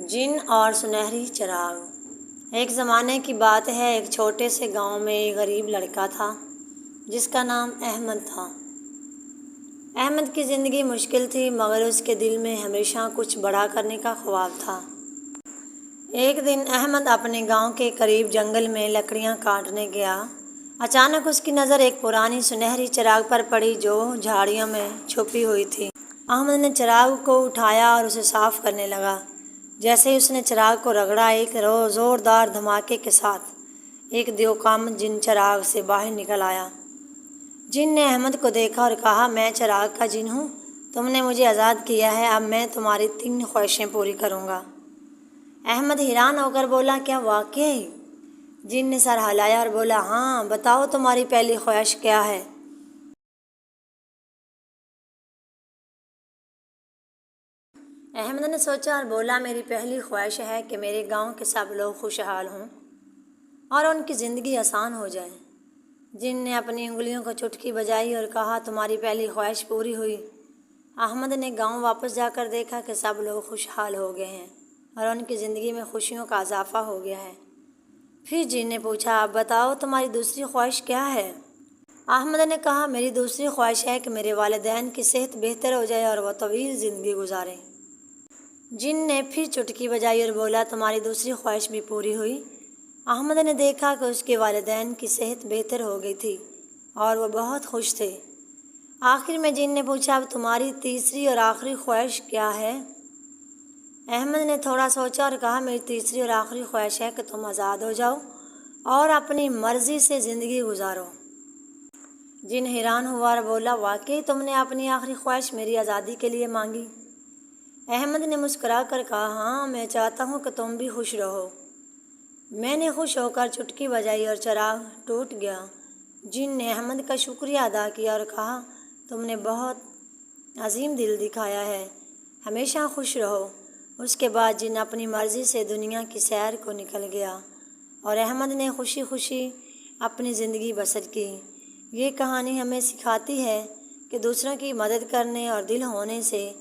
جن اور سنہری چراغ۔ ایک زمانے کی بات ہے، ایک چھوٹے سے گاؤں میں ایک غریب لڑکا تھا جس کا نام احمد تھا۔ احمد کی زندگی مشکل تھی، مگر اس کے دل میں ہمیشہ کچھ بڑا کرنے کا خواب تھا۔ ایک دن احمد اپنے گاؤں کے قریب جنگل میں لکڑیاں کاٹنے گیا۔ اچانک اس کی نظر ایک پرانی سنہری چراغ پر پڑی جو جھاڑیوں میں چھپی ہوئی تھی۔ احمد نے چراغ کو اٹھایا اور اسے صاف کرنے لگا۔ جیسے ہی اس نے چراغ کو رگڑا، ایک زوردار دھماکے کے ساتھ ایک دیوقامت جن چراغ سے باہر نکل آیا۔ جن نے احمد کو دیکھا اور کہا، میں چراغ کا جن ہوں، تم نے مجھے آزاد کیا ہے، اب میں تمہاری 3 خواہشیں پوری کروں گا۔ احمد حیران ہو کر بولا، کیا واقعی؟ جن نے سر ہلایا اور بولا، ہاں، بتاؤ تمہاری پہلی خواہش کیا ہے؟ احمد نے سوچا اور بولا، میری پہلی خواہش ہے کہ میرے گاؤں کے سب لوگ خوشحال ہوں اور ان کی زندگی آسان ہو جائے۔ جن نے اپنی انگلیوں کو چٹکی بجائی اور کہا، تمہاری پہلی خواہش پوری ہوئی۔ احمد نے گاؤں واپس جا کر دیکھا کہ سب لوگ خوشحال ہو گئے ہیں اور ان کی زندگی میں خوشیوں کا اضافہ ہو گیا ہے۔ پھر جن نے پوچھا، اب بتاؤ تمہاری دوسری خواہش کیا ہے؟ احمد نے کہا، میری دوسری خواہش ہے کہ میرے والدین کی صحت بہتر ہو جائے اور وہ طویل زندگی گزاریں۔ جن نے پھر چٹکی بجائی اور بولا، تمہاری دوسری خواہش بھی پوری ہوئی۔ احمد نے دیکھا کہ اس کے والدین کی صحت بہتر ہو گئی تھی اور وہ بہت خوش تھے۔ آخر میں جن نے پوچھا، اب تمہاری تیسری اور آخری خواہش کیا ہے؟ احمد نے تھوڑا سوچا اور کہا، میری تیسری اور آخری خواہش ہے کہ تم آزاد ہو جاؤ اور اپنی مرضی سے زندگی گزارو۔ جن حیران ہوا اور بولا، واقعی تم نے اپنی آخری خواہش میری آزادی کے لیے مانگی؟ احمد نے مسکرا کر کہا، ہاں، میں چاہتا ہوں کہ تم بھی خوش رہو۔ میں نے خوش ہو کر چٹکی بجائی اور چراغ ٹوٹ گیا۔ جن نے احمد کا شکریہ ادا کیا اور کہا، تم نے بہت عظیم دل دکھایا ہے، ہمیشہ خوش رہو۔ اس کے بعد جن اپنی مرضی سے دنیا کی سیر کو نکل گیا اور احمد نے خوشی خوشی اپنی زندگی بسر کی۔ یہ کہانی ہمیں سکھاتی ہے کہ دوسروں کی مدد کرنے اور دل ہونے سے